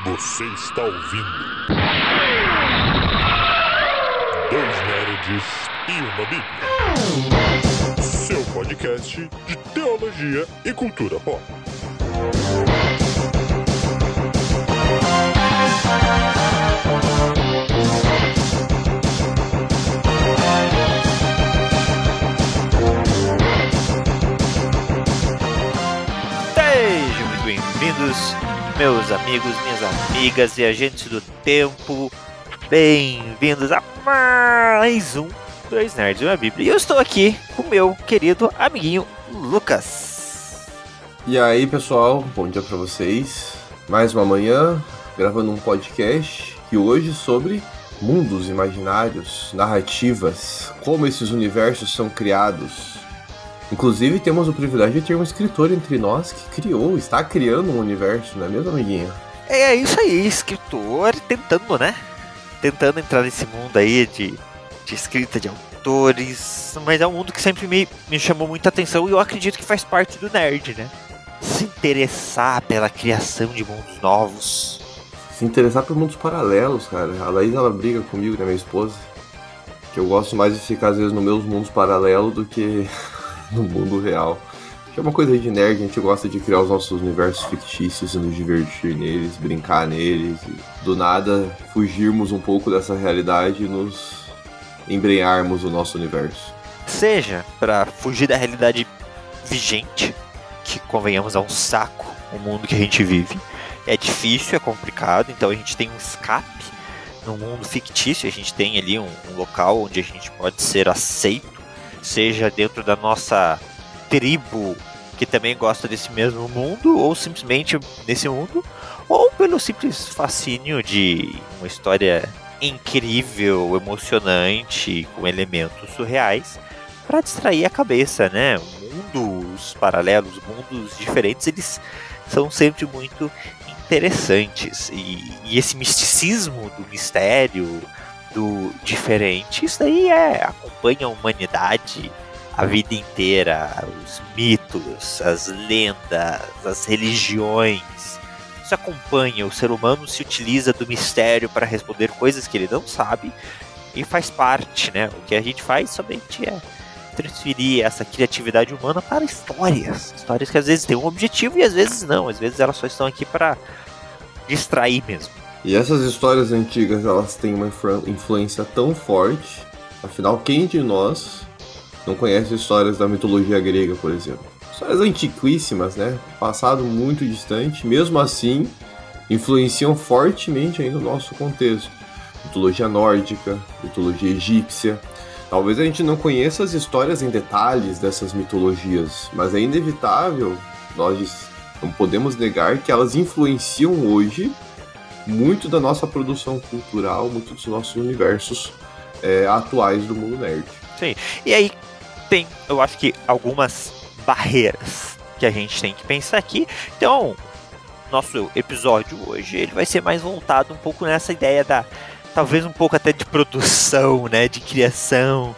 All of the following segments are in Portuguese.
Você está ouvindo Dois Nerds e uma Bíblia, seu podcast de teologia e cultura pop. Sejam muito bem-vindos, meus amigos, minhas amigas e agentes do tempo. Bem-vindos a mais um Dois Nerds e uma Bíblia. E eu estou aqui com o meu querido amiguinho Lucas. E aí, pessoal, bom dia pra vocês. Mais uma manhã, gravando um podcast e hoje sobre mundos imaginários, narrativas, como esses universos são criados. Inclusive, temos o privilégio de ter um escritor entre nós que está criando um universo, não é mesmo, amiguinho? É isso aí, escritor tentando entrar nesse mundo aí de escrita de autores, mas é um mundo que sempre me chamou muita atenção e eu acredito que faz parte do nerd, né? Se interessar pela criação de mundos novos. Se interessar por mundos paralelos, cara. A Laís, ela briga comigo, né, minha esposa, que eu gosto mais de ficar, às vezes, nos meus mundos paralelos do que no mundo real. Que é uma coisa de nerd, a gente gosta de criar os nossos universos fictícios e nos divertir neles, brincar neles e, do nada, fugirmos um pouco dessa realidade e nos embrenharmos o nosso universo. Seja para fugir da realidade vigente, que convenhamos é um saco, o mundo que a gente vive. É difícil, é complicado, então a gente tem um escape no mundo fictício, a gente tem ali um local onde a gente pode ser aceito, seja dentro da nossa tribo, que também gosta desse mesmo mundo, ou simplesmente nesse mundo, ou pelo simples fascínio de uma história incrível, emocionante, com elementos surreais, para distrair a cabeça, né? Mundos paralelos, mundos diferentes, eles são sempre muito interessantes. E esse misticismo do mistério, do diferente, isso daí acompanha a humanidade a vida inteira, os mitos, as lendas, as religiões. Isso acompanha, o ser humano se utiliza do mistério para responder coisas que ele não sabe e faz parte, né? O que a gente faz somente é transferir essa criatividade humana para histórias que às vezes têm um objetivo e às vezes não, às vezes elas só estão aqui para distrair mesmo. E essas histórias antigas, elas têm uma influência tão forte, afinal, quem de nós não conhece histórias da mitologia grega, por exemplo? Histórias antiquíssimas, né? Passado muito distante, mesmo assim, influenciam fortemente ainda o nosso contexto. Mitologia nórdica, mitologia egípcia. Talvez a gente não conheça as histórias em detalhes dessas mitologias, mas é inevitável, nós não podemos negar que elas influenciam hoje muito da nossa produção cultural, muito dos nossos universos atuais do mundo nerd. Sim, e aí tem, eu acho que algumas barreiras que a gente tem que pensar aqui. Então, nosso episódio hoje, ele vai ser mais voltado um pouco nessa ideia da, talvez um pouco até de produção, né, de criação,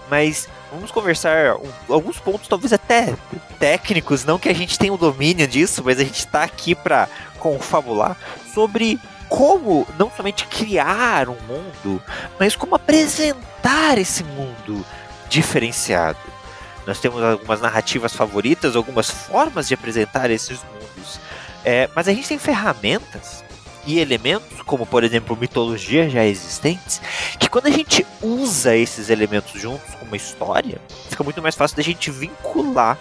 mas vamos conversar alguns pontos, talvez até técnicos, não que a gente tenha o domínio disso, mas a gente está aqui para confabular sobre como não somente criar um mundo, mas como apresentar esse mundo diferenciado. Nós temos algumas narrativas favoritas, algumas formas de apresentar esses mundos, mas a gente tem ferramentas e elementos, como por exemplo mitologias já existentes, que quando a gente usa esses elementos juntos com uma história, fica muito mais fácil da gente vincular,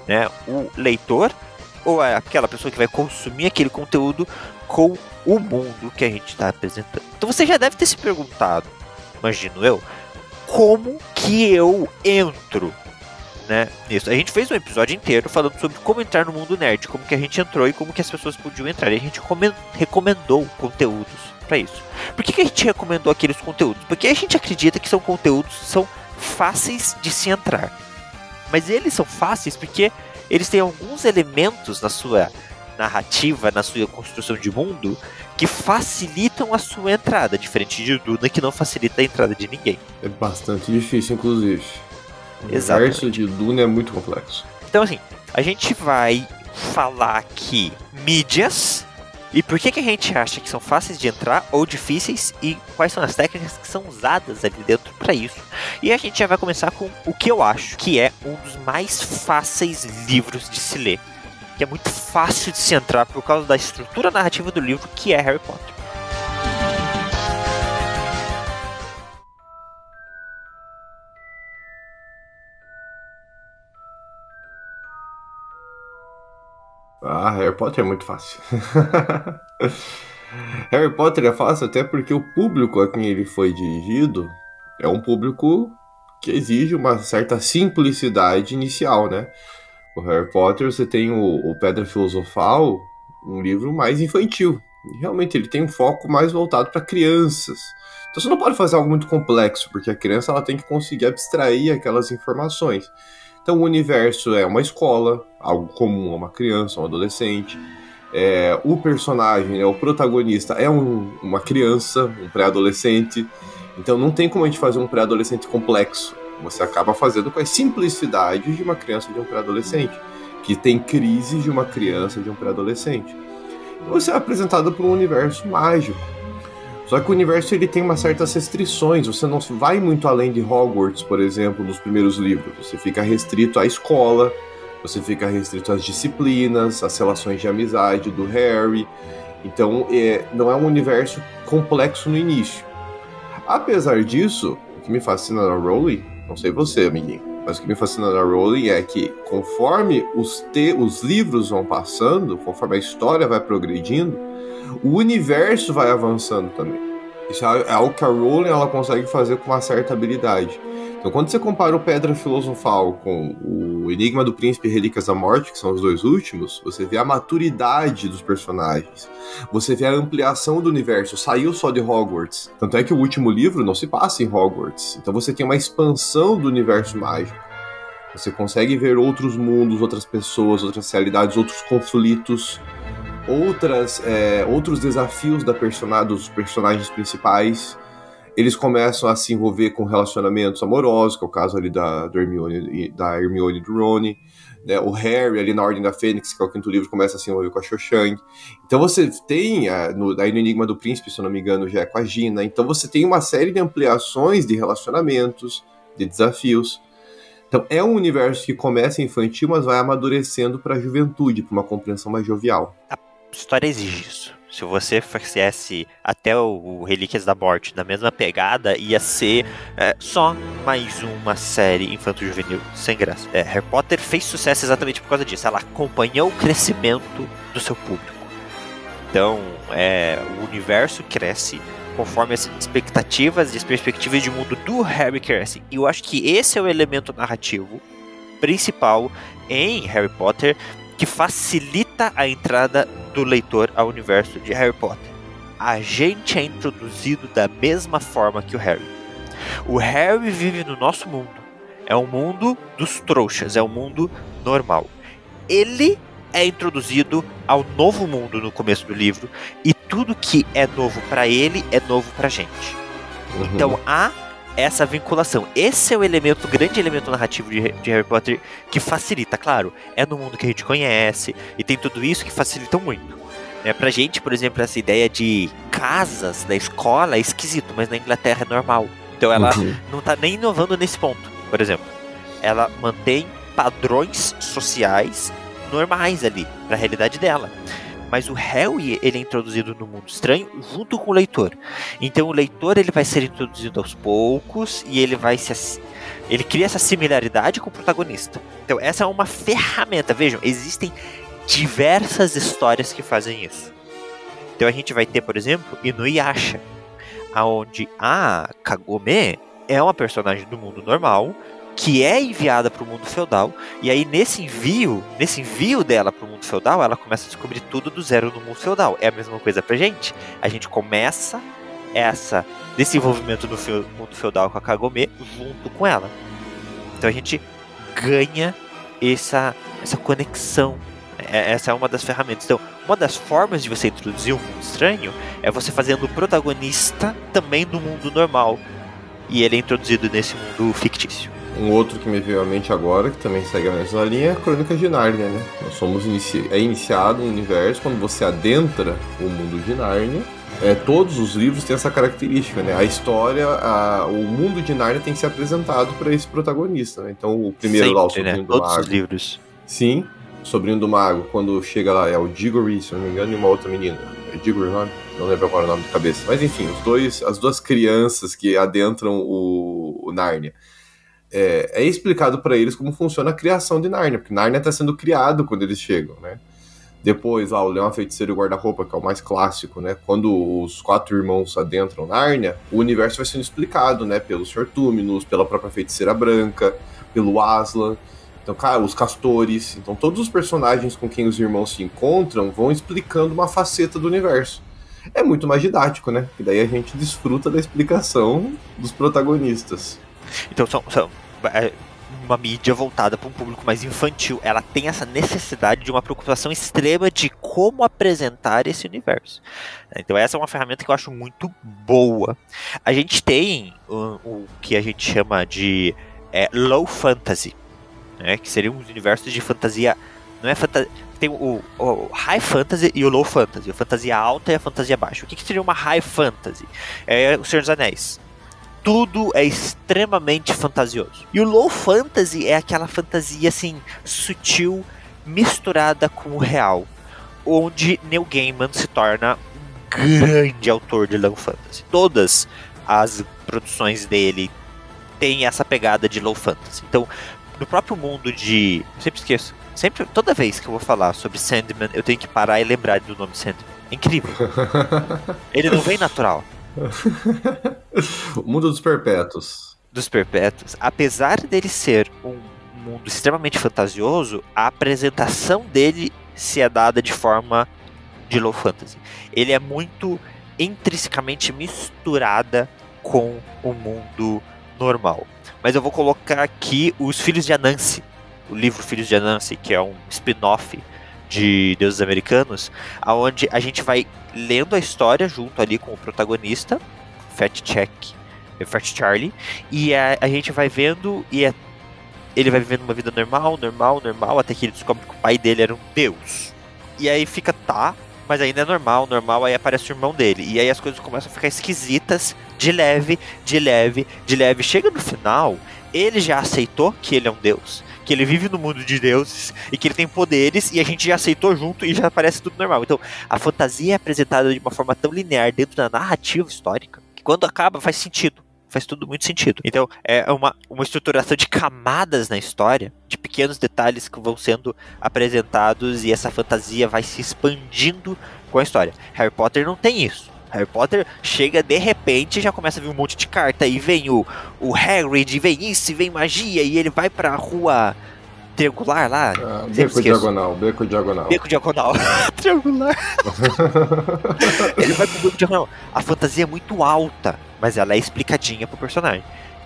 né, o leitor ou aquela pessoa que vai consumir aquele conteúdo com o mundo que a gente está apresentando. Então você já deve ter se perguntado, imagino eu, como que eu entro, né, nisso. A gente fez um episódio inteiro falando sobre como entrar no mundo nerd, como que a gente entrou e como que as pessoas podiam entrar. E a gente recomendou conteúdos para isso. Por que a gente recomendou aqueles conteúdos? Porque a gente acredita que são conteúdos que são fáceis de se entrar. Mas eles são fáceis porque eles têm alguns elementos na sua narrativa, na sua construção de mundo, que facilitam a sua entrada, diferente de Duna, que não facilita a entrada de ninguém. É bastante difícil, inclusive. O Exatamente. universo de Duna é muito complexo. Então, assim, a gente vai falar aqui mídias E por que a gente acha que são fáceis de entrar ou difíceis e quais são as técnicas que são usadas ali dentro para isso. E a gente já vai começar com o que eu acho que é um dos mais fáceis livros de se ler, que é muito fácil de se entrar por causa da estrutura narrativa do livro, que é Harry Potter. Harry Potter é muito fácil. Harry Potter é fácil até porque o público a quem ele foi dirigido é um público que exige uma certa simplicidade inicial, né? O Harry Potter, você tem o Pedra Filosofal, um livro mais infantil. E realmente ele tem um foco mais voltado para crianças. Então você não pode fazer algo muito complexo, porque a criança ela tem que conseguir abstrair aquelas informações. Então o universo é uma escola, algo comum a uma criança, um adolescente. O personagem, né, o protagonista é uma criança, um pré-adolescente. Então não tem como a gente fazer um pré-adolescente complexo. Você acaba fazendo com as simplicidades de uma criança e de um pré-adolescente, que tem crises de uma criança e de um pré-adolescente. Você é apresentado por um universo mágico. Só que o universo ele tem umas certas restrições. Você não vai muito além de Hogwarts, por exemplo, nos primeiros livros. Você fica restrito à escola, você fica restrito às disciplinas, às relações de amizade do Harry. Então, não é um universo complexo no início. Apesar disso, o que me fascina na Rowling, não sei você, amiguinho, mas o que me fascina na Rowling é que conforme os livros vão passando, conforme a história vai progredindo, o universo vai avançando também. Isso é algo que a Rowling ela consegue fazer com uma certa habilidade. Então, quando você compara o Pedra Filosofal com o Enigma do Príncipe e Relíquias da Morte, que são os dois últimos, você vê a maturidade dos personagens. Você vê a ampliação do universo. Saiu só de Hogwarts. Tanto é que o último livro não se passa em Hogwarts. Então você tem uma expansão do universo mágico. Você consegue ver outros mundos, outras pessoas, outras realidades, outros conflitos, outros desafios dos personagens principais. Eles começam a se envolver com relacionamentos amorosos, que é o caso ali da Hermione e do Rony, né? O Harry ali na Ordem da Fênix, que é o quinto livro, começa a se envolver com a Cho Chang. Então você tem, no Enigma do Príncipe, se eu não me engano, já é com a Gina. Então você tem uma série de ampliações de relacionamentos, de desafios. Então é um universo que começa infantil, mas vai amadurecendo para a juventude, para uma compreensão mais jovial. A história exige isso. Se você fizesse até o Relíquias da Morte na mesma pegada, ia ser só mais uma série infanto-juvenil sem graça. Harry Potter fez sucesso exatamente por causa disso. Ela acompanhou o crescimento do seu público. Então, o universo cresce conforme as expectativas e as perspectivas de mundo do Harry crescem. E eu acho que esse é o elemento narrativo principal em Harry Potter que facilita a entrada do leitor ao universo de Harry Potter. A gente é introduzido da mesma forma que o Harry. O Harry vive no nosso mundo. É um mundo dos trouxas, é um mundo normal. Ele é introduzido ao novo mundo no começo do livro e tudo que é novo para ele é novo pra gente. Então há essa vinculação. Esse é o grande elemento narrativo de Harry Potter que facilita, claro, é no mundo que a gente conhece e tem tudo isso que facilita muito. Pra gente, por exemplo, essa ideia de casas da escola é esquisito, mas na Inglaterra é normal. Então ela não tá nem inovando nesse ponto, por exemplo. Ela mantém padrões sociais normais ali, pra realidade dela. Mas o Harry, ele é introduzido no mundo estranho junto com o leitor. Então o leitor ele vai ser introduzido aos poucos e ele cria essa similaridade com o protagonista. Então essa é uma ferramenta. Vejam, existem diversas histórias que fazem isso. Então a gente vai ter, por exemplo, Inuyasha, onde a Kagome é uma personagem do mundo normal que é enviada para o mundo feudal, e aí nesse envio dela para o mundo feudal, ela começa a descobrir tudo do zero no mundo feudal. É a mesma coisa pra gente. A gente começa esse desenvolvimento do mundo feudal com a Kagome junto com ela. Então a gente ganha essa conexão. Essa é uma das ferramentas. Então, uma das formas de você introduzir um mundo estranho é você fazendo o protagonista também do mundo normal, e ele é introduzido nesse mundo fictício. Um outro que me veio à mente agora, que também segue a mesma linha, é a Crônica de Nárnia, né? Nós somos iniciado um universo, quando você adentra o mundo de Nárnia, todos os livros têm essa característica, né? A história, o mundo de Nárnia tem que ser apresentado para esse protagonista, né? Então o primeiro sempre, lá, o Sobrinho né? do Todos Mago. os livros. Sim, o Sobrinho do Mago, quando chega lá, é o Diggory, se não me engano, e uma outra menina. É Diggory o nome? Não lembro agora o nome de cabeça. Mas enfim, as duas crianças que adentram o Nárnia. É explicado para eles como funciona a criação de Nárnia, porque Nárnia está sendo criado quando eles chegam, né? Depois, o Leão, a Feiticeira e o Guarda-Roupa, que é o mais clássico, né? Quando os 4 irmãos adentram Nárnia, o universo vai sendo explicado, né? Pelo Sr. Túminus, pela própria Feiticeira Branca, pelo Aslan. Então, cara, os castores. Então, todos os personagens com quem os irmãos se encontram vão explicando uma faceta do universo. É muito mais didático, né? E daí a gente desfruta da explicação dos protagonistas. Então são uma mídia voltada para um público mais infantil. Ela tem essa necessidade de uma preocupação extrema de como apresentar esse universo. Então essa é uma ferramenta que eu acho muito boa. A gente tem o que a gente chama de low fantasy, né, que seriam os universos de fantasia. Não é fantasia. Tem o high fantasy e o low fantasy. A fantasia alta e a fantasia baixa. O que seria uma high fantasy? É o Senhor dos Anéis. Tudo é extremamente fantasioso. E o low fantasy é aquela fantasia assim, sutil, misturada com o real, onde Neil Gaiman se torna um grande autor de low fantasy. Todas as produções dele têm essa pegada de low fantasy. Então, no próprio mundo de... Eu sempre esqueço. Toda vez que eu vou falar sobre Sandman, eu tenho que parar e lembrar do nome Sandman. É incrível. Ele não vem natural. O mundo dos perpétuos. Dos perpétuos, apesar dele ser um mundo extremamente fantasioso, a apresentação dele se é dada de forma de low fantasy. Ele é muito intrinsecamente misturada com o mundo normal. Mas eu vou colocar aqui os Filhos de Anansi, o livro Filhos de Anansi, que é um spin-off de Deuses Americanos, onde a gente vai lendo a história junto ali com o protagonista, Fat Charlie, e a gente vai vendo e ele vai vivendo uma vida normal, até que ele descobre que o pai dele era um deus. E aí fica, mas ainda é normal, aí aparece o irmão dele. E aí as coisas começam a ficar esquisitas, de leve. Chega no final, ele já aceitou que ele é um deus, que ele vive no mundo de deuses e que ele tem poderes, e a gente já aceitou junto e já parece tudo normal. Então, a fantasia é apresentada de uma forma tão linear dentro da narrativa histórica que quando acaba faz sentido. Faz tudo muito sentido. Então, é uma estruturação de camadas na história, de pequenos detalhes que vão sendo apresentados, e essa fantasia vai se expandindo com a história. Harry Potter não tem isso. Harry Potter chega de repente, já começa a vir um monte de carta, e vem o Hagrid, e vem isso, e vem magia, e ele vai pra rua triangular lá. Beco diagonal. Triangular. Ele vai pro beco diagonal. A fantasia é muito alta, mas ela é explicadinha pro personagem.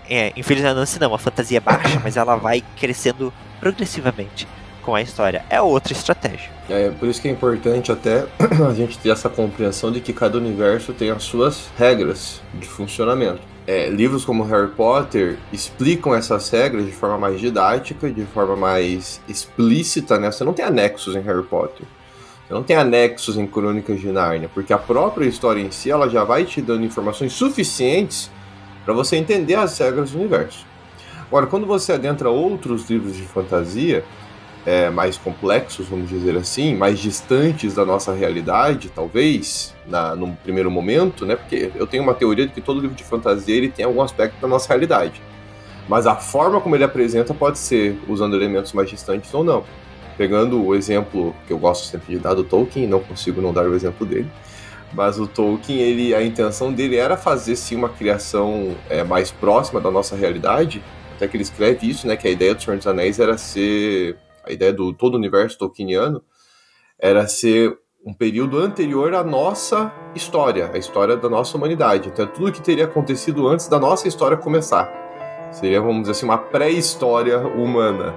Em Filhos de Anansi não, a fantasia é baixa, mas ela vai crescendo progressivamente com a história. É outra estratégia. Por isso que é importante até a gente ter essa compreensão de que cada universo tem as suas regras de funcionamento. Livros como Harry Potter explicam essas regras de forma mais didática, de forma mais explícita, né? Você não tem anexos em Harry Potter. Você não tem anexos em Crônicas de Nárnia, porque a própria história em si ela já vai te dando informações suficientes para você entender as regras do universo. Agora, quando você adentra outros livros de fantasia, mais complexos, vamos dizer assim, mais distantes da nossa realidade, talvez, num primeiro momento, né? Porque eu tenho uma teoria de que todo livro de fantasia ele tem algum aspecto da nossa realidade. Mas a forma como ele apresenta pode ser usando elementos mais distantes ou não. Pegando o exemplo que eu gosto sempre de dar do Tolkien, não consigo não dar o exemplo dele, mas o Tolkien, a intenção dele era fazer sim uma criação mais próxima da nossa realidade, até que ele escreve isso, né? Que a ideia do Senhor dos Anéis era ser... A ideia do todo o universo tolkieniano era ser um período anterior à nossa história, a história da nossa humanidade. Então, tudo que teria acontecido antes da nossa história começar. Seria, vamos dizer assim, uma pré-história humana.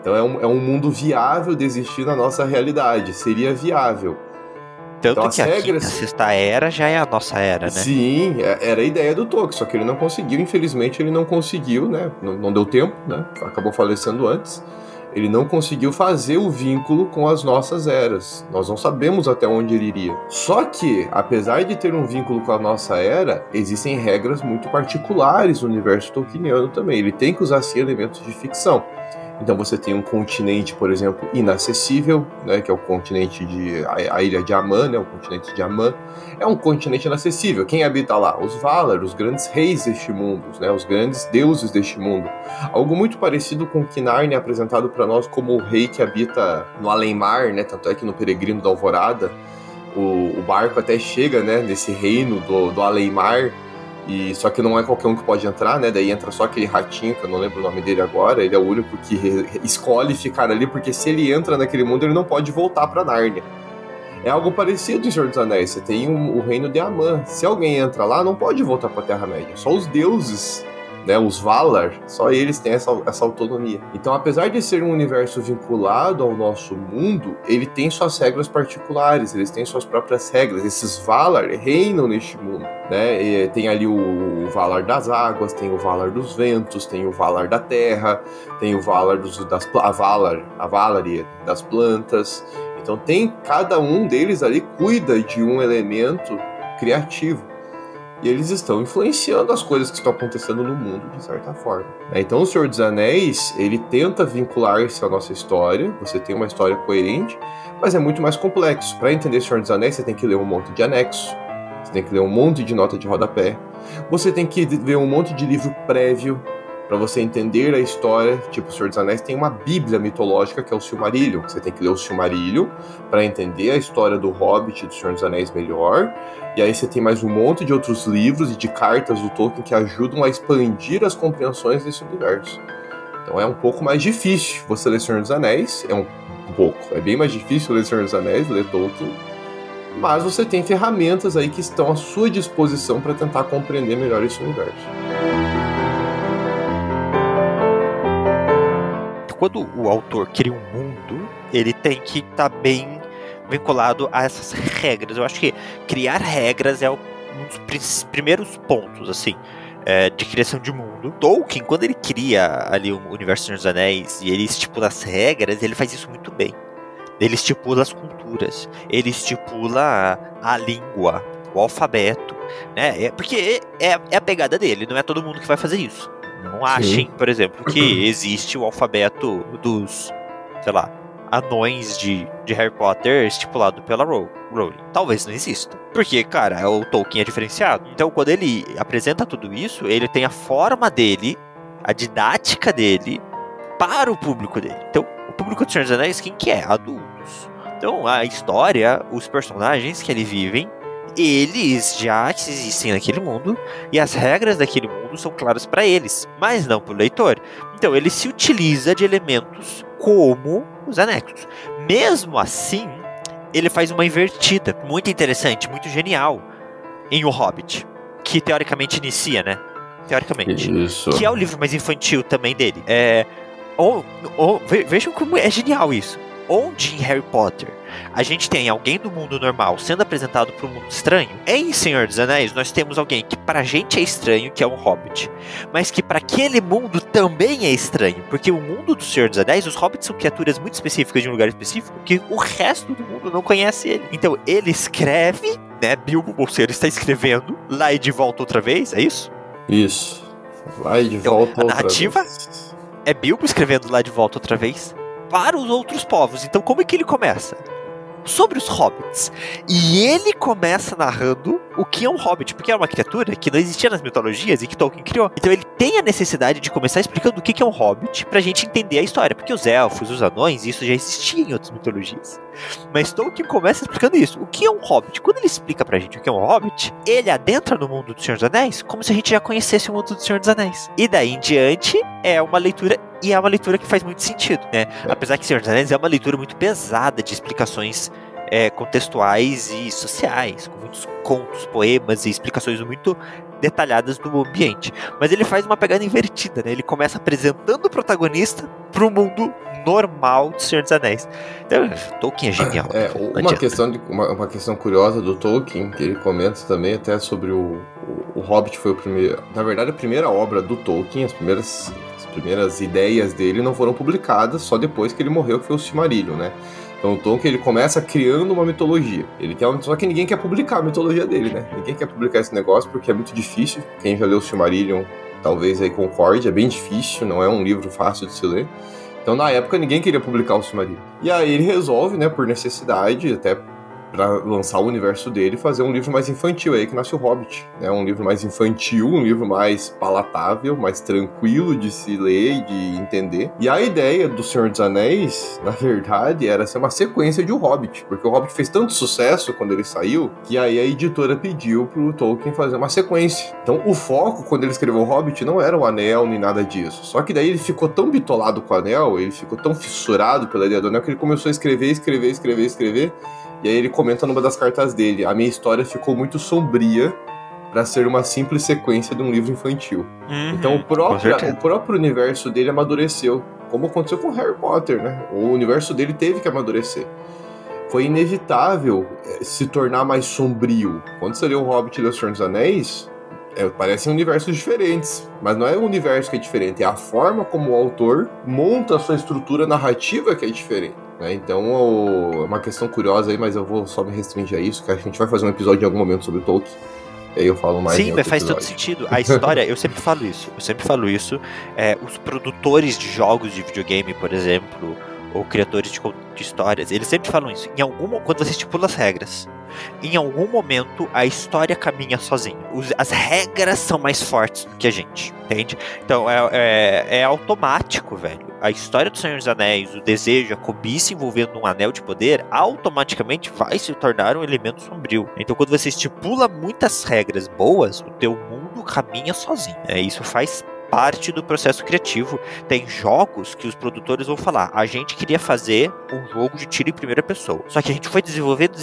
Então, é um mundo viável de existir na nossa realidade. Seria viável. Tanto Então, que aqui a Sexta Era já é a nossa era, né? Sim, era a ideia do Tolkien, só que ele não conseguiu, infelizmente ele não conseguiu, né? Não deu tempo, né? Acabou falecendo antes. Ele não conseguiu fazer o vínculo com as nossas eras. Nós não sabemos até onde ele iria. Só que, apesar de ter um vínculo com a nossa era, existem regras muito particulares no universo tolkieniano também. Ele tem que usar, sim, elementos de ficção. Então você tem um continente, por exemplo, inacessível, né, que é o continente a ilha de Aman, né, o continente de Aman. É um continente inacessível. Quem habita lá? Os Valar, os grandes reis deste mundo, né, os grandes deuses deste mundo. Algo muito parecido com o que Narnia é apresentado para nós como o rei que habita no além-mar, né, tanto é que no Peregrino da Alvorada o barco até chega, né, nesse reino do além-mar. E só que não é qualquer um que pode entrar, né? Daí entra só aquele ratinho, que eu não lembro o nome dele agora. Ele é o único que escolhe ficar ali, porque se ele entra naquele mundo, ele não pode voltar pra Nárnia. É algo parecido em Senhor dos Anéis. Você tem o reino de Aman. Se alguém entra lá, não pode voltar pra Terra-média. Só os deuses, né, os Valar, só eles têm essa autonomia. Então, apesar de ser um universo vinculado ao nosso mundo, ele tem suas regras particulares, eles têm suas próprias regras. Esses Valar reinam neste mundo, né? E tem ali o Valar das águas, tem o Valar dos ventos, tem o Valar da terra, tem o Valar a Valaria das plantas. Então, cada um deles ali cuida de um elemento criativo. E eles estão influenciando as coisas que estão acontecendo no mundo, de certa forma. Então, o Senhor dos Anéis, ele tenta vincular-se à nossa história. Você tem uma história coerente, mas é muito mais complexo. Para entender o Senhor dos Anéis, você tem que ler um monte de anexo. Você tem que ler um monte de nota de rodapé. Você tem que ver um monte de livro prévio para você entender a história. Tipo, o Senhor dos Anéis tem uma bíblia mitológica que é o Silmarillion. Você tem que ler o Silmarillion para entender a história do Hobbit e do Senhor dos Anéis melhor. E aí você tem mais um monte de outros livros e de cartas do Tolkien que ajudam a expandir as compreensões desse universo. Então é um pouco mais difícil você ler Senhor dos Anéis. É bem mais difícil ler Senhor dos Anéis, ler Tolkien. Mas você tem ferramentas aí que estão à sua disposição para tentar compreender melhor esse universo. Quando o autor cria um mundo, ele tem que estar bem vinculado a essas regras. Eu acho que criar regras é um dos primeiros pontos, assim, de criação de mundo. Tolkien, quando ele cria ali o universo dos Senhor dos Anéis e ele estipula as regras, ele faz isso muito bem. Ele estipula as culturas, ele estipula a língua, o alfabeto, né? Porque é a pegada dele, não é todo mundo que vai fazer isso. Não achem, por exemplo, que existe o alfabeto dos, sei lá, anões de Harry Potter estipulado pela Rowling. Talvez não exista. Porque, cara, o Tolkien é diferenciado. Então, quando ele apresenta tudo isso, ele tem a forma dele, a didática dele, para o público dele. Então, o público do Senhor dos Anéis, quem que é? Adultos. Então, a história, os personagens que ali vivem, eles já existem naquele mundo e as regras daquele mundo são claras para eles, mas não para o leitor. Então ele se utiliza de elementos como os anexos. Mesmo assim, ele faz uma invertida muito interessante, muito genial em O Hobbit, que teoricamente inicia, né? Teoricamente. Isso. Que é o livro mais infantil também dele. Vejam como é genial isso. Onde em Harry Potter a gente tem alguém do mundo normal sendo apresentado para um mundo estranho, em Senhor dos Anéis nós temos alguém que pra gente é estranho, que é um hobbit, mas que para aquele mundo também é estranho, porque o mundo do Senhor dos Anéis, os hobbits são criaturas muito específicas de um lugar específico que o resto do mundo não conhece ele. Então ele escreve, né, Bilbo Bolseiro está escrevendo lá e de volta outra vez, é isso? Isso. Lá e de volta outra vez. A narrativa é Bilbo escrevendo lá de volta outra vez para os outros povos. Então como é que ele começa? Sobre os hobbits. E ele começa narrando o que é um hobbit, porque é uma criatura que não existia nas mitologias e que Tolkien criou. Então ele tem a necessidade de começar explicando o que é um hobbit pra gente entender a história, porque os elfos, os anões, isso já existia em outras mitologias. Mas Tolkien começa explicando isso. O que é um hobbit? Quando ele explica pra gente o que é um hobbit, ele adentra no mundo do Senhor dos Anéis como se a gente já conhecesse o mundo do Senhor dos Anéis. E daí em diante é uma leitura, e é uma leitura que faz muito sentido, né? Apesar que Senhor dos Anéis é uma leitura muito pesada de explicações contextuais e sociais, com muitos contos, poemas e explicações muito detalhadas do ambiente. Mas ele faz uma pegada invertida, né? Ele começa apresentando o protagonista pro mundo normal de Senhor dos Anéis. Então, Tolkien é genial. Uma questão curiosa do Tolkien, que ele comenta também até sobre o Hobbit foi o primeiro... Na verdade, a primeira obra do Tolkien, as primeiras ideias dele não foram publicadas só depois que ele morreu, que foi o Silmarillion, né? Então o Tolkien, ele começa criando uma mitologia. Só que ninguém quer publicar a mitologia dele, né? Ninguém quer publicar esse negócio porque é muito difícil. Quem já leu o Silmarillion talvez aí concorde, é bem difícil, não é um livro fácil de se ler. Então na época ninguém queria publicar o Silmarillion. E aí ele resolve, né, por necessidade, até para lançar o universo dele, fazer um livro mais infantil, aí que nasce o Hobbit, né? Um livro mais infantil, um livro mais palatável, mais tranquilo de se ler e de entender. E a ideia do Senhor dos Anéis, na verdade, era ser uma sequência de O Hobbit, porque o Hobbit fez tanto sucesso quando ele saiu, que aí a editora pediu pro Tolkien fazer uma sequência. Então o foco, quando ele escreveu o Hobbit, não era o anel, nem nada disso. Só que daí ele ficou tão bitolado com o anel, ele ficou tão fissurado pela ideia do anel, que ele começou a escrever. E aí ele comenta numa das cartas dele: a minha história ficou muito sombria para ser uma simples sequência de um livro infantil. Então o próprio universo dele amadureceu, como aconteceu com Harry Potter, né? O universo dele teve que amadurecer. Foi inevitável se tornar mais sombrio. Quando você lê o Hobbit e o Senhor dos Anéis, parecem universos diferentes, mas não é o universo que é diferente, é a forma como o autor monta a sua estrutura narrativa que é diferente. Então, é uma questão curiosa aí, mas eu vou só me restringir a isso, que a gente vai fazer um episódio em algum momento sobre o Tolkien. E aí eu falo mais. Sim, mas faz todo sentido. A história, eu sempre falo isso. Os produtores de jogos de videogame, por exemplo, ou criadores de histórias, eles sempre falam isso. Quando você estipula as regras, em algum momento a história caminha sozinha. As regras são mais fortes do que a gente, entende? Então é automático, velho. A história do Senhor dos Anéis, o desejo, a cobiça envolvendo um anel de poder, automaticamente vai se tornar um elemento sombrio. Então quando você estipula muitas regras boas, o teu mundo caminha sozinho. Isso faz parte do processo criativo. Tem jogos que os produtores vão falar: a gente queria fazer um jogo de tiro em primeira pessoa, só que a gente foi desenvolvendo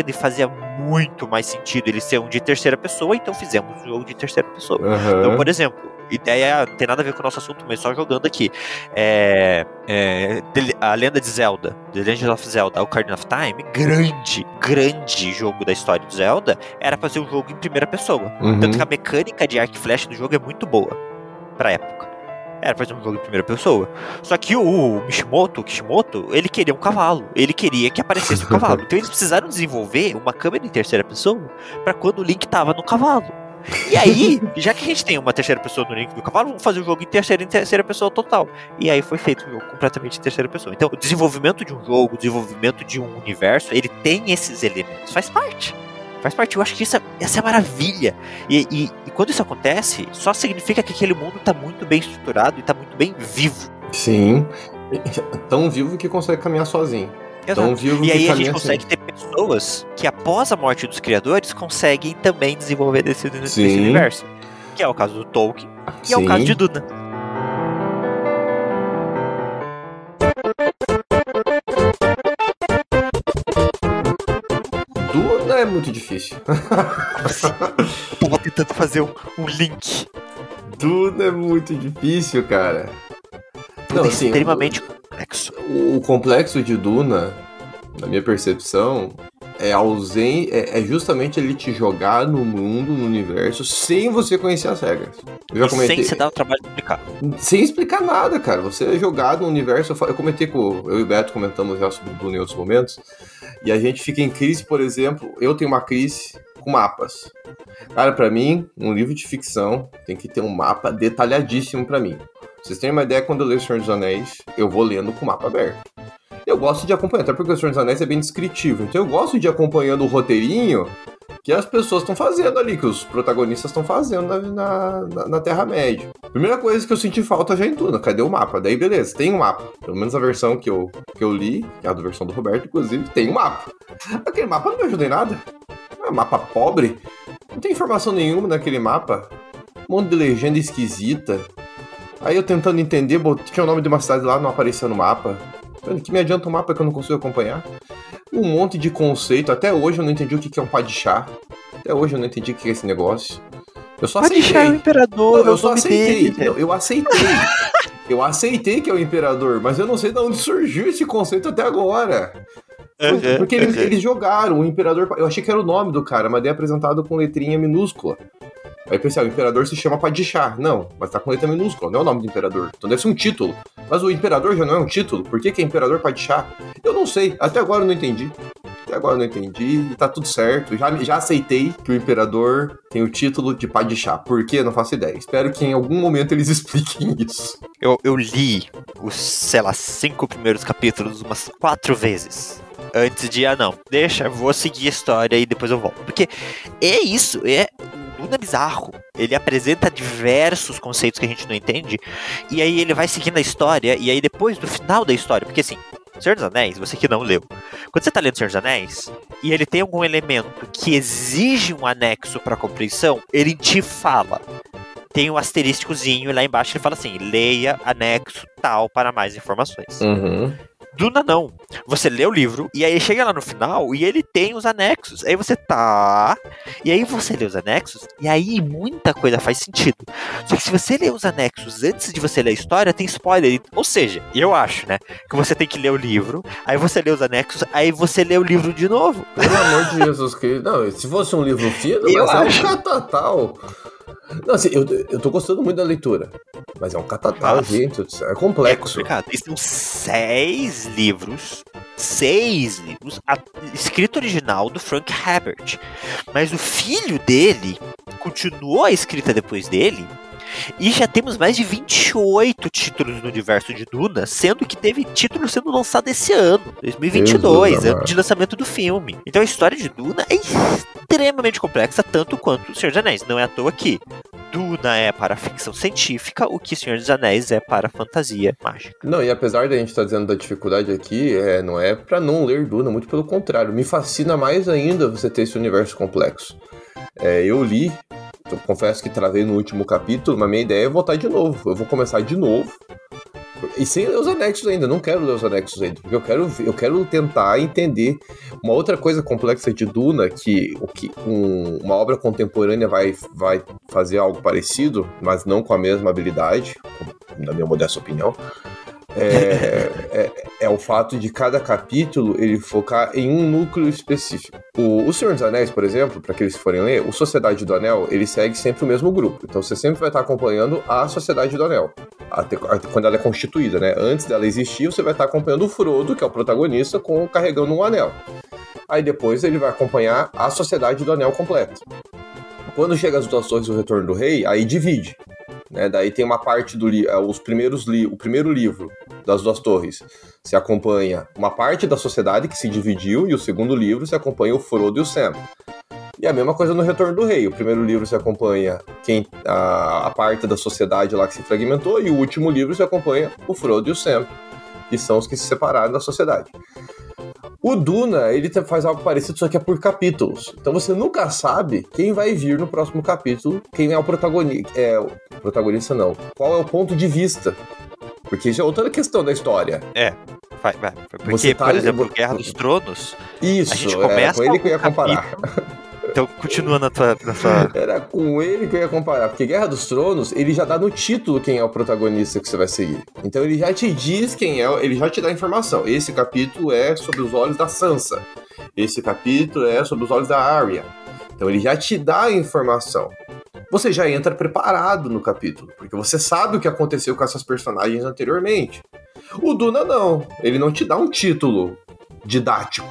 e fazia muito mais sentido ele ser um de terceira pessoa, então fizemos um jogo de terceira pessoa. Então, por exemplo, ideia não tem nada a ver com o nosso assunto, mas só jogando aqui, a Lenda de Zelda, The Legend of Zelda, Ocarina of Time, grande jogo da história de Zelda, era fazer um jogo em primeira pessoa. Tanto que a mecânica de arco e flecha do jogo é muito boa pra época. Era fazer um jogo em primeira pessoa. Só que o Kishimoto, ele queria um cavalo. Ele queria que aparecesse um cavalo. Então eles precisaram desenvolver uma câmera em terceira pessoa pra quando o Link tava no cavalo. E aí, já que a gente tem uma terceira pessoa no Link do cavalo, vamos fazer o jogo em terceira pessoa total. E aí foi feito um jogo completamente em terceira pessoa. Então, o desenvolvimento de um jogo, o desenvolvimento de um universo, ele tem esses elementos. Faz parte. Eu acho que essa é a maravilha. E quando isso acontece, só significa que aquele mundo tá muito bem estruturado e tá muito bem vivo. Sim. Tão vivo que consegue caminhar sozinho. Tão vivo e aí que a gente consegue ter pessoas que após a morte dos criadores conseguem também desenvolver desse universo. Que é o caso do Tolkien e é o caso de Duna. Duna é muito difícil. Eu tava tentando fazer um link. Duna é muito difícil, cara. Não, assim, extremamente complexo. O complexo de Duna, na minha percepção, é justamente ele te jogar no mundo, no universo, sem você conhecer as regras. Eu já comentei, sem você dar o trabalho de explicar. Sem explicar nada, cara. Você é jogado no universo. Eu comentei eu e o Beto comentamos já sobre Duna em outros momentos. E a gente fica em crise, por exemplo, eu tenho uma crise com mapas. Cara, pra mim, um livro de ficção tem que ter um mapa detalhadíssimo pra mim. Vocês têm uma ideia, quando eu leio O Senhor dos Anéis, eu vou lendo com o mapa aberto. Eu gosto de acompanhar, até porque O Senhor dos Anéis é bem descritivo. Então eu gosto de ir acompanhando o roteirinho que as pessoas estão fazendo ali, que os protagonistas estão fazendo na Terra-média. Primeira coisa que eu senti falta já em Duna, cadê o mapa? Daí beleza, tem um mapa. Pelo menos a versão que eu li, que é a versão do Roberto, inclusive, tem um mapa. Aquele mapa não me ajuda em nada. É um mapa pobre. Não tem informação nenhuma naquele mapa. Um monte de legenda esquisita. Aí eu tentando entender, tinha o nome de uma cidade lá, não aparecia no mapa. Que me adianta um mapa que eu não consigo acompanhar? um monte de conceito. Até hoje eu não entendi o que é um padishah. Até hoje eu não entendi o que é esse negócio. Eu só aceitei. Padishah é o imperador, não, eu só aceitei. Dele, não, eu aceitei. Eu aceitei que é o imperador, mas eu não sei de onde surgiu esse conceito até agora. Porque eles jogaram o imperador. Eu achei que era o nome do cara, mas daí é apresentado com letrinha minúscula. Aí pensei, o imperador se chama Padishah. Não, mas tá com letra minúscula, não é o nome do imperador. Então deve ser um título. Mas o imperador já não é um título? Por que é imperador Padishah? Eu não sei, até agora eu não entendi. Até agora eu não entendi, e tá tudo certo. Já aceitei que o imperador tem o título de Padishah. Por quê? Não faço ideia. Espero que em algum momento eles expliquem isso. Eu li os, 5 primeiros capítulos umas 4 vezes. Antes de, não, deixa, vou seguir a história e depois eu volto. Porque é isso, Duna é bizarro. Ele apresenta diversos conceitos que a gente não entende, e aí ele vai seguindo a história, e aí depois do final da história, porque assim, Senhor dos Anéis, você que não leu, quando você tá lendo Senhor dos Anéis, e ele tem algum elemento que exige um anexo pra compreensão, ele te fala. Tem um asterísticozinho lá embaixo, ele fala assim, leia anexo tal para mais informações. Duna não. Você lê o livro, e aí chega lá no final, e ele tem os anexos. Aí você tá... E aí você lê os anexos, e aí muita coisa faz sentido. Só que se você lê os anexos antes de você ler a história, tem spoiler. Ou seja, eu acho, né, que você tem que ler o livro, aí você lê os anexos, aí você lê o livro de novo. Pelo amor de Jesus Cristo. Não, se fosse um livro fino, mas é um catatal. Não, assim, eu tô gostando muito da leitura. Mas é um catatal, gente. É complexo. É complicado. São 6 livros. 6 livros. Escrito original do Frank Herbert. Mas o filho dele continuou a escrita depois dele. E já temos mais de 28 títulos no universo de Duna, sendo que teve título sendo lançado esse ano, 2022, ano de lançamento do filme. Então a história de Duna é extremamente complexa, tanto quanto O Senhor dos Anéis. Não é à toa que Duna é para a ficção científica, o que Senhor dos Anéis é para a fantasia mágica. Não, e apesar da gente estar dizendo da dificuldade aqui, não é para não ler Duna, muito pelo contrário. Me fascina mais ainda você ter esse universo complexo. Eu li, eu confesso que travei no último capítulo, mas minha ideia é voltar de novo. Eu vou começar de novo. E sem ler os anexos ainda, não quero ler os anexos ainda, porque eu quero tentar entender uma outra coisa complexa de Duna, que uma obra contemporânea vai fazer algo parecido, mas não com a mesma habilidade, na minha modesta opinião. É o fato de cada capítulo ele focar em um núcleo específico. O Senhor dos Anéis, por exemplo, para aqueles que forem ler, o Sociedade do Anel, ele segue sempre o mesmo grupo. Então você sempre vai estar acompanhando a Sociedade do Anel, até quando ela é constituída, né? Antes dela existir, você vai estar acompanhando o Frodo, que é o protagonista, carregando um anel. Aí depois ele vai acompanhar a Sociedade do Anel completa. Quando chega as Duas Torres e o Retorno do Rei, aí divide. Né, daí tem uma parte do o primeiro livro das Duas Torres se acompanha uma parte da sociedade que se dividiu, e o segundo livro se acompanha o Frodo e o Sam. E a mesma coisa no Retorno do Rei. O primeiro livro se acompanha a parte da sociedade lá que se fragmentou, e o último livro se acompanha o Frodo e o Sam, que são os que se separaram da sociedade. O Duna, ele faz algo parecido, só que é por capítulos. Então você nunca sabe quem vai vir no próximo capítulo, quem é o protagonista. Protagonista não. Qual é o ponto de vista? Porque isso é outra questão da história. Vai. Porque, por exemplo, Guerra dos Tronos, isso, a gente começa com ele que eu ia comparar. Então, continua na sua... Era com ele que eu ia comparar, porque Guerra dos Tronos, ele já dá no título quem é o protagonista que você vai seguir. Então ele já te diz quem é, ele já te dá informação. Esse capítulo é sobre os olhos da Sansa. Esse capítulo é sobre os olhos da Arya. Então ele já te dá a informação. Você já entra preparado no capítulo, porque você sabe o que aconteceu com essas personagens anteriormente. O Duna não, ele não te dá um título didático.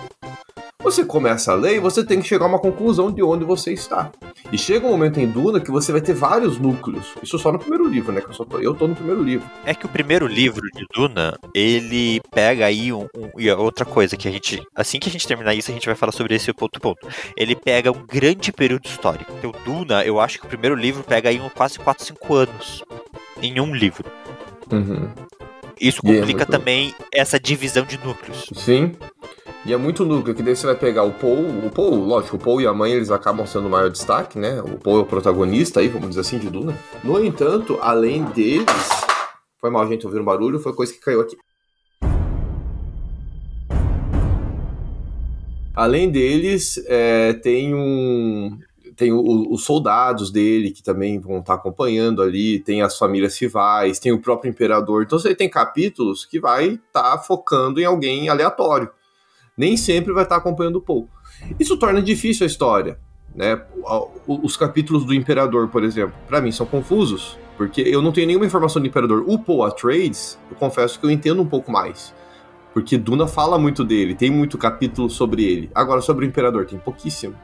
Você começa a ler e você tem que chegar a uma conclusão de onde você está. E chega um momento em Duna que você vai ter vários núcleos. Isso só no primeiro livro, né? Que eu tô no primeiro livro. É que o primeiro livro de Duna, ele pega aí e outra coisa que a gente... Assim que a gente terminar isso, a gente vai falar sobre esse ponto. Ele pega um grande período histórico. Então, Duna, eu acho que o primeiro livro pega aí quase 4, 5 anos. Em um livro. Isso complica também essa divisão de núcleos. Sim. E é muito núcleo, que daí você vai pegar o Paul, lógico, o Paul e a mãe, eles acabam sendo o maior destaque, né? O Paul é o protagonista aí, vamos dizer assim, de Duna. No entanto, além deles... Foi mal, gente, ouviram um barulho, foi coisa que caiu aqui. Além deles, tem os soldados dele que também vão estar acompanhando ali, tem as famílias rivais, tem o próprio imperador. Então você tem capítulos que vai estar focando em alguém aleatório. Nem sempre vai estar acompanhando o Paul. Isso torna difícil a história, né? Os capítulos do imperador, por exemplo, para mim são confusos, porque eu não tenho nenhuma informação do imperador. O Paul Atreides, eu confesso que eu entendo um pouco mais, porque Duna fala muito dele, tem muito capítulo sobre ele. Agora, sobre o imperador, tem pouquíssimo.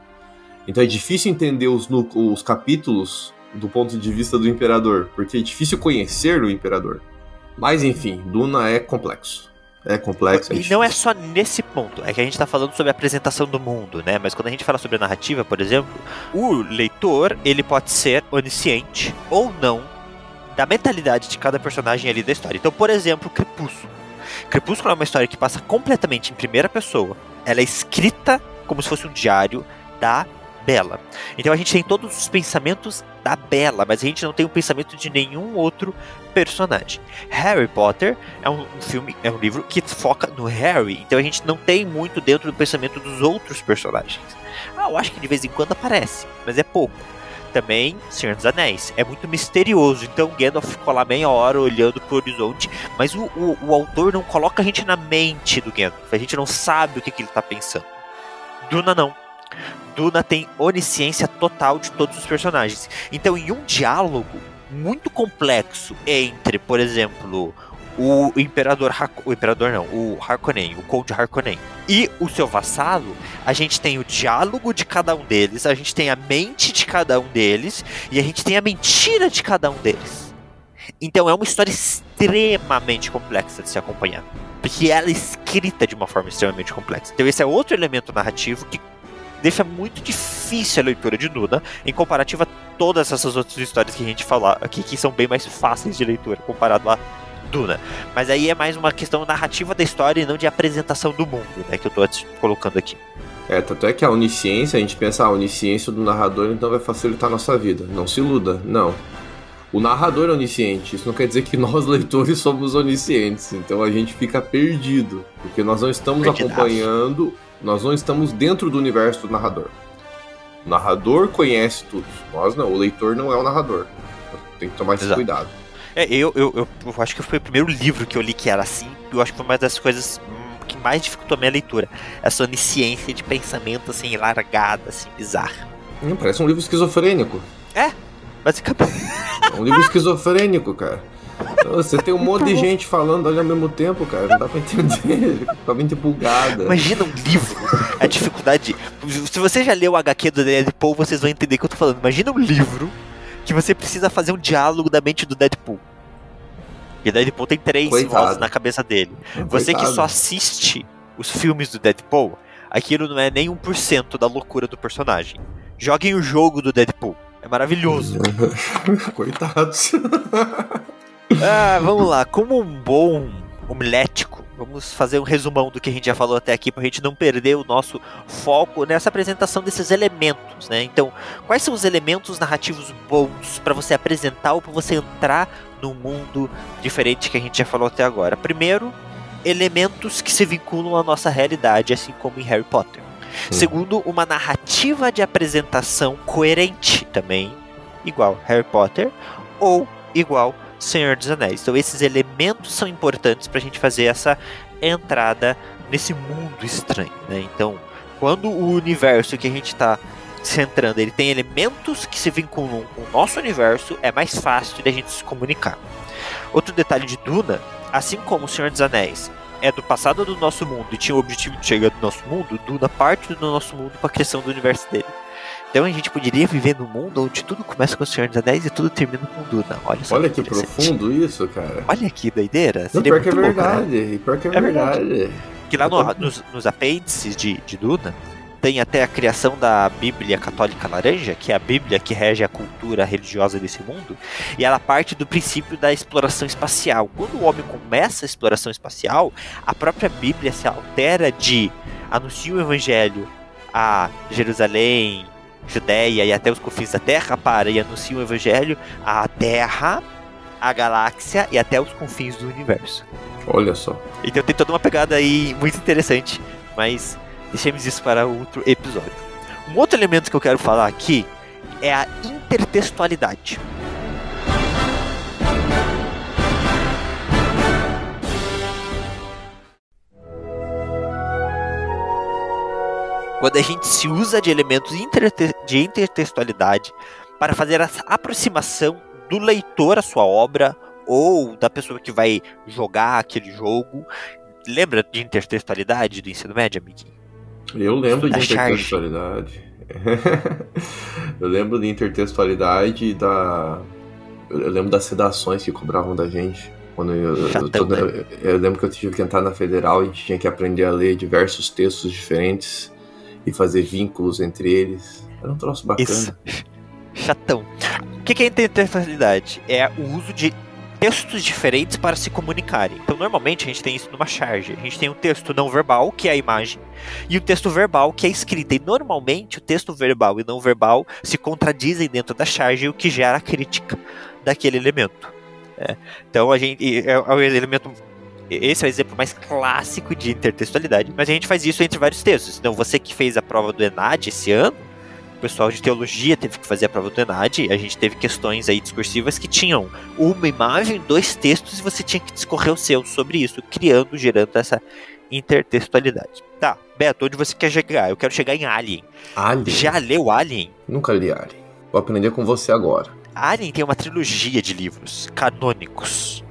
Então é difícil entender os capítulos do ponto de vista do imperador, porque é difícil conhecer o imperador. Mas enfim, Duna é complexo. É complexo. E não é só nesse ponto, é que a gente tá falando sobre a apresentação do mundo, né? Mas quando a gente fala sobre a narrativa, por exemplo, o leitor, ele pode ser onisciente ou não da mentalidade de cada personagem ali da história. Então, por exemplo, Crepúsculo. Crepúsculo é uma história que passa completamente em primeira pessoa. Ela é escrita como se fosse um diário da Bella. Então a gente tem todos os pensamentos da Bella, mas a gente não tem o pensamento de nenhum outro personagem. Harry Potter é um livro que foca no Harry, então a gente não tem muito dentro do pensamento dos outros personagens. Eu acho que de vez em quando aparece, mas é pouco. Também Senhor dos Anéis, é muito misterioso, então Gandalf ficou lá meia hora olhando pro horizonte, mas o autor não coloca a gente na mente do Gandalf, a gente não sabe o que ele tá pensando. Duna não. Duna tem onisciência total de todos os personagens. Então, em um diálogo muito complexo entre, por exemplo, o Harkonnen, o Conde Harkonnen, e o seu vassalo, a gente tem o diálogo de cada um deles, a gente tem a mente de cada um deles, e a gente tem a mentira de cada um deles. Então, é uma história extremamente complexa de se acompanhar, porque ela é escrita de uma forma extremamente complexa. Então, esse é outro elemento narrativo que deixa muito difícil a leitura de Duna, em comparativo a todas essas outras histórias que a gente falar aqui, que são bem mais fáceis de leitura comparado a Duna. Mas aí é mais uma questão narrativa da história e não de apresentação do mundo, né, que eu tô colocando aqui. Tanto é que a onisciência, a gente pensa, a onisciência do narrador então vai facilitar a nossa vida. Não se iluda, não. O narrador é onisciente, isso não quer dizer que nós, leitores, somos oniscientes. Então a gente fica perdido, porque nós não estamos acompanhando... Nós não estamos dentro do universo do narrador. O narrador conhece tudo. Nós não, o leitor não é o narrador. Tem que tomar esse cuidado. Eu acho que foi o primeiro livro que eu li que era assim. Eu acho que foi uma das coisas que mais dificultou a minha leitura. Essa onisciência de pensamento assim, largada, assim, bizarra. Parece um livro esquizofrênico. Basicamente. É um livro esquizofrênico, cara. Você tem um monte de gente falando ali ao mesmo tempo, cara. Não dá pra entender. Fica muito bugada. Imagina um livro. A dificuldade. Se você já leu o HQ do Deadpool, vocês vão entender o que eu tô falando. Imagina um livro que você precisa fazer um diálogo da mente do Deadpool. E o Deadpool tem 3 vozes na cabeça dele. Você que só assiste os filmes do Deadpool, aquilo não é nem 1% da loucura do personagem. Joguem o jogo do Deadpool. É maravilhoso. Coitados. Vamos lá, como um bom homilético, vamos fazer um resumão do que a gente já falou até aqui pra gente não perder o nosso foco nessa apresentação desses elementos, né? Então, quais são os elementos narrativos bons pra você apresentar ou pra você entrar num mundo diferente que a gente já falou até agora? Primeiro, elementos que se vinculam à nossa realidade, assim como em Harry Potter. Segundo, uma narrativa de apresentação coerente também, igual Harry Potter ou igual Senhor dos Anéis. Então esses elementos são importantes pra gente fazer essa entrada nesse mundo estranho, né? Então, quando o universo que a gente tá centrando, ele tem elementos que se vinculam com o nosso universo, é mais fácil de a gente se comunicar. Outro detalhe de Duna, assim como o Senhor dos Anéis é do passado do nosso mundo e tinha o objetivo de chegar do nosso mundo, Duna parte do nosso mundo para a criação do universo dele. Então a gente poderia viver num mundo onde tudo começa com o Senhor dos Anéis e tudo termina com Duna. Olha que profundo isso, cara. Olha que doideira. Não, pior que é verdade. Pior que é verdade. Que lá nos apêndices de Duna tem até a criação da Bíblia Católica Laranja, que é a Bíblia que rege a cultura religiosa desse mundo, e ela parte do princípio da exploração espacial. Quando o homem começa a exploração espacial, a própria Bíblia se altera de anuncia o Evangelho a Jerusalém, Judéia e até os confins da Terra, para e anuncia o Evangelho à Terra, à galáxia e até os confins do universo. Olha só. Então tem toda uma pegada aí muito interessante, mas deixemos isso para outro episódio. Um outro elemento que eu quero falar aqui é a intertextualidade. Quando a gente se usa de elementos de intertextualidade para fazer a aproximação do leitor à sua obra ou da pessoa que vai jogar aquele jogo. Lembra de intertextualidade do ensino médio, amiguinho? Eu lembro de intertextualidade. Eu lembro de intertextualidade eu lembro das redações que cobravam da gente. Quando eu lembro que eu tive que entrar na Federal e a gente tinha que aprender a ler diversos textos diferentes e fazer vínculos entre eles. Era um troço bacana. Isso. Chatão. O que é intertextualidade? É o uso de textos diferentes para se comunicarem. Então, normalmente, a gente tem isso numa charge. A gente tem um texto não verbal, que é a imagem, e um texto verbal, que é a escrita. E, normalmente, o texto verbal e não verbal se contradizem dentro da charge, o que gera a crítica daquele elemento. Então, é o elemento... Esse é o exemplo mais clássico de intertextualidade. Mas a gente faz isso entre vários textos. Então, você que fez a prova do ENAD esse ano, o pessoal de teologia teve que fazer a prova do ENAD, a gente teve questões aí discursivas que tinham uma imagem, 2 textos, e você tinha que discorrer o seu sobre isso, gerando essa intertextualidade. Tá, Beto, onde você quer chegar? Eu quero chegar em Alien. Alien? Já leu Alien? Nunca li Alien. Vou aprender com você agora. Alien tem uma trilogia de livros canônicos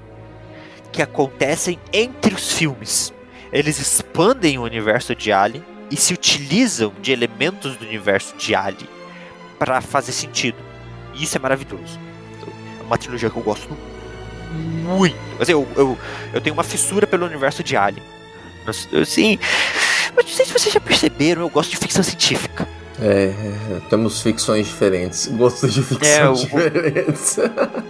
que acontecem entre os filmes. Eles expandem o universo de Alien e se utilizam de elementos do universo de Alien para fazer sentido. E isso é maravilhoso. É uma trilogia que eu gosto muito. Assim, eu tenho uma fissura pelo universo de Alien. Assim, mas não sei se vocês já perceberam, eu gosto de ficção científica. Temos ficções diferentes, gostos de ficções diferentes.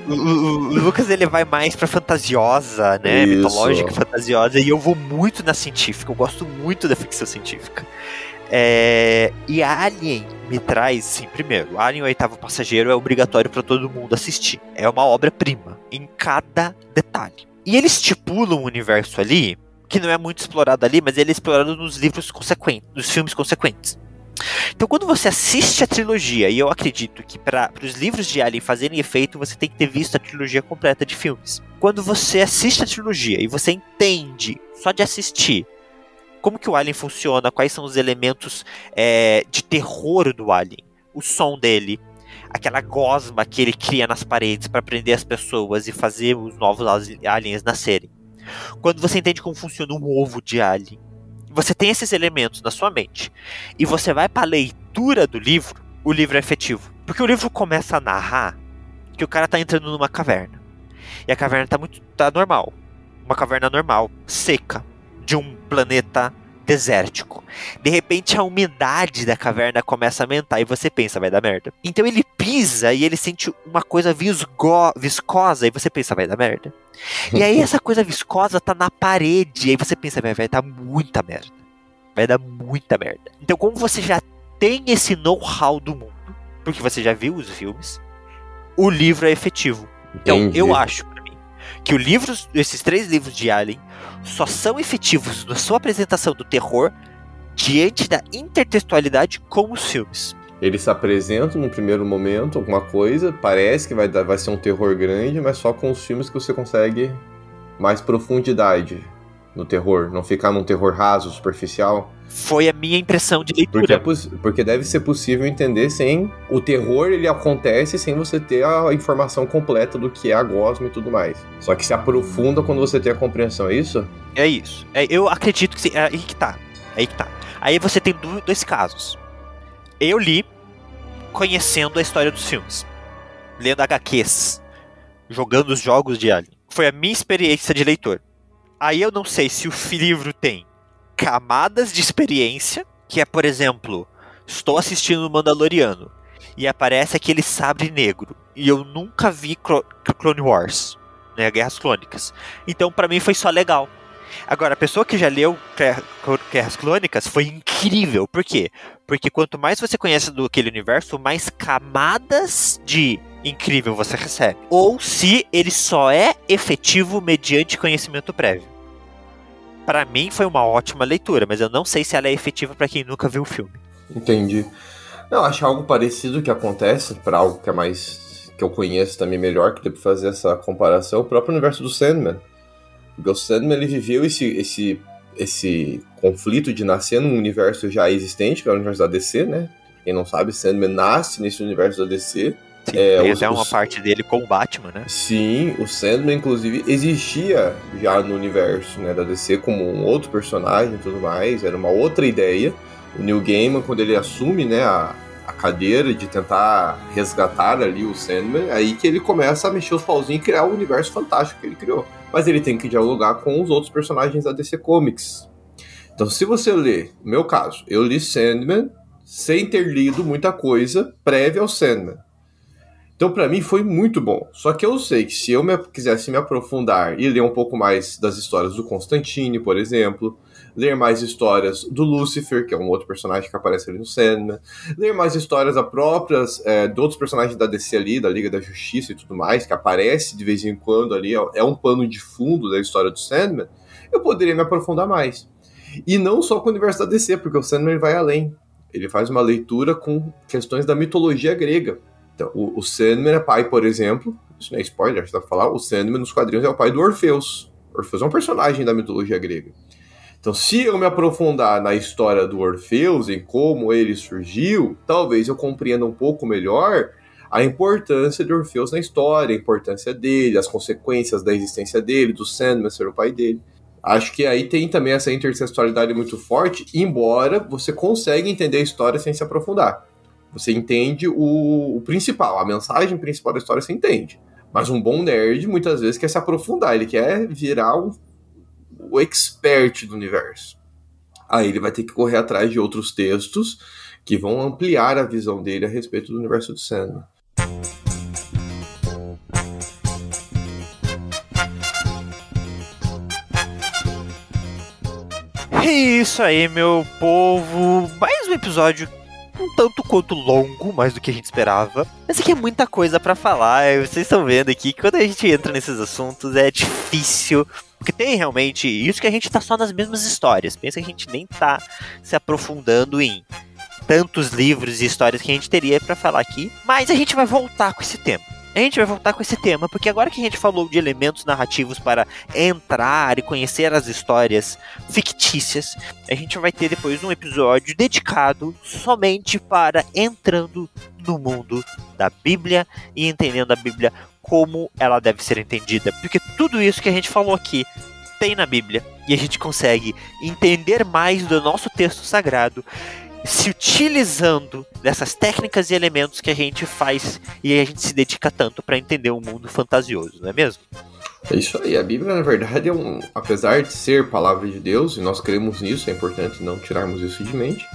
O Lucas, ele vai mais pra fantasiosa, né? Isso. Mitológica, fantasiosa, e eu vou muito na científica, eu gosto muito da ficção científica. E Alien me traz, sim, primeiro, Alien, o Oitavo Passageiro é obrigatório pra todo mundo assistir. É uma obra-prima, em cada detalhe. E eles estipulam um universo ali, que não é muito explorado ali, mas ele é explorado nos livros consequentes, nos filmes consequentes. Então, quando você assiste a trilogia, e eu acredito que para os livros de Alien fazerem efeito, você tem que ter visto a trilogia completa de filmes. Quando você assiste a trilogia e você entende, só de assistir, como que o Alien funciona, quais são os elementos de terror do Alien, o som dele, aquela gosma que ele cria nas paredes para prender as pessoas e fazer os novos aliens nascerem. Quando você entende como funciona um ovo de Alien, você tem esses elementos na sua mente e você vai para a leitura do livro, o livro é efetivo. Porque o livro começa a narrar que o cara tá entrando numa caverna. E a caverna tá normal. Uma caverna normal, seca, de um planeta desértico. De repente a umidade da caverna começa a aumentar e você pensa, vai dar merda. Então ele pisa e ele sente uma coisa viscosa e você pensa, vai dar merda. E aí essa coisa viscosa tá na parede e aí você pensa, vai dar muita merda. Vai dar muita merda. Então, como você já tem esse know-how do mundo, porque você já viu os filmes, o livro é efetivo. Então, Entendi. Eu acho pra mim que esses 3 livros de Alien só são efetivos na sua apresentação do terror diante da intertextualidade com os filmes. Eles se apresentam no primeiro momento, alguma coisa, parece que vai ser um terror grande, mas só com os filmes que você consegue mais profundidade no terror, não ficar num terror raso, superficial. Foi a minha impressão de leitura. Porque deve ser possível entender sem... O terror, ele acontece sem você ter a informação completa do que é a gosma e tudo mais. Só que se aprofunda quando você tem a compreensão, é isso? É isso. Eu acredito que sim. É aí que tá. Aí você tem 2 casos. Eu li conhecendo a história dos filmes. Lendo HQs. Jogando os jogos de Alien. Foi a minha experiência de leitor. Aí eu não sei se o livro tem camadas de experiência, que é, por exemplo, estou assistindo o Mandaloriano e aparece aquele sabre negro e eu nunca vi Clone Wars, né, Guerras Clônicas. Então pra mim foi só legal. Agora, a pessoa que já leu Guerras Clônicas foi incrível. Por quê? Porque quanto mais você conhece do aquele universo, mais camadas de incrível você recebe. Ou se ele só é efetivo mediante conhecimento prévio. pra mim foi uma ótima leitura, mas eu não sei se ela é efetiva pra quem nunca viu o filme. Entendi. Não, acho algo parecido que acontece, pra algo que é mais... que eu conheço também melhor, que dê pra fazer essa comparação, o próprio universo do Sandman. Porque o Sandman, ele viveu esse conflito de nascer num universo já existente, que é o universo da DC, né? Quem não sabe, Sandman nasce nesse universo da DC. Sim, tem até uma parte dele com o Batman, né? Sim, o Sandman, inclusive, existia já no universo, né, da DC como um outro personagem e tudo mais, era uma outra ideia. O Neil Gaiman, quando ele assume, né, a cadeira de tentar resgatar ali o Sandman, aí que ele começa a mexer os pauzinhos e criar o universo fantástico que ele criou. Mas ele tem que dialogar com os outros personagens da DC Comics. Então, se você ler, no meu caso, eu li Sandman sem ter lido muita coisa prévia ao Sandman. Então, pra mim, foi muito bom. Só que eu sei que se eu quisesse me aprofundar e ler um pouco mais das histórias do Constantine, por exemplo, ler mais histórias do Lucifer, que é um outro personagem que aparece ali no Sandman, ler mais histórias de outros personagens da DC ali, da Liga da Justiça e tudo mais, que aparece de vez em quando ali, é um pano de fundo da história do Sandman, eu poderia me aprofundar mais. E não só com o universo da DC, porque o Sandman vai além. Ele faz uma leitura com questões da mitologia grega. Então, o Sandman é pai, por exemplo, isso não é spoiler, já dá pra falar, o Sandman nos quadrinhos é o pai do Orfeus. Orfeus é um personagem da mitologia grega. Então, se eu me aprofundar na história do Orfeus, em como ele surgiu, talvez eu compreenda um pouco melhor a importância de Orfeus na história, a importância dele, as consequências da existência dele, do Sandman ser o pai dele. Acho que aí tem também essa intertextualidade muito forte, embora você consiga entender a história sem se aprofundar. Você entende o principal, a mensagem principal da história você entende. Mas um bom nerd muitas vezes quer se aprofundar, ele quer virar o expert do universo. Aí ele vai ter que correr atrás de outros textos que vão ampliar a visão dele a respeito do universo do Sandman. É isso aí, meu povo. Mais um episódio um tanto quanto longo, mais do que a gente esperava. Mas aqui é muita coisa pra falar. Vocês estão vendo aqui que quando a gente entra nesses assuntos é difícil. Porque tem realmente isso que a gente tá só nas mesmas histórias. Pensa que a gente nem tá se aprofundando em tantos livros e histórias que a gente teria pra falar aqui. Mas a gente vai voltar com esse tema. Porque agora que a gente falou de elementos narrativos para entrar e conhecer as histórias fictícias, a gente vai ter depois um episódio dedicado somente para entrando no mundo da Bíblia e entendendo a Bíblia como ela deve ser entendida. Porque tudo isso que a gente falou aqui tem na Bíblia e a gente consegue entender mais do nosso texto sagrado se utilizando dessas técnicas e elementos que a gente faz e a gente se dedica tanto para entender o mundo fantasioso, não é mesmo? É isso aí, a Bíblia na verdade apesar de ser palavra de Deus, e nós cremos nisso, é importante não tirarmos isso de mente,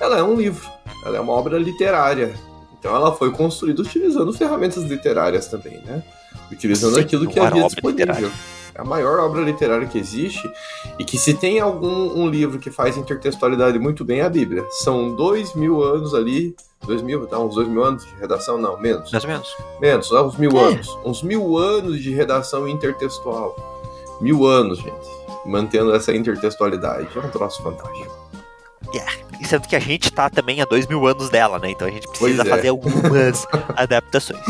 ela é um livro, ela é uma obra literária, então ela foi construída utilizando ferramentas literárias também, né? Utilizando aquilo que havia disponível. Literária. É a maior obra literária que existe, e que se tem um livro que faz intertextualidade muito bem é a Bíblia. São 2000 anos ali, uns 2000 anos de redação, não, menos. Mais ou menos. Menos, uns 1000 anos. Uns 1000 anos de redação intertextual. 1000 anos, gente, mantendo essa intertextualidade. É um troço fantástico. E sendo que a gente tá também há 2000 anos dela, né? Então a gente precisa fazer algumas adaptações.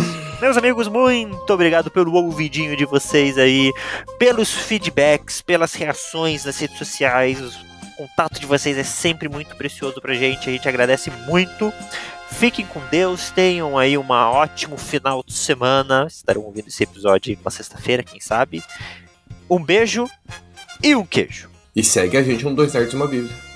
Meus amigos, muito obrigado pelo ouvidinho de vocês aí, pelos feedbacks, pelas reações nas redes sociais. O contato de vocês é sempre muito precioso pra gente, a gente agradece muito. Fiquem com Deus, tenham aí um ótimo final de semana. Estarão ouvindo esse episódio uma sexta-feira, quem sabe. Um beijo e um queijo. E segue a gente no 2 Nerds e uma Bíblia.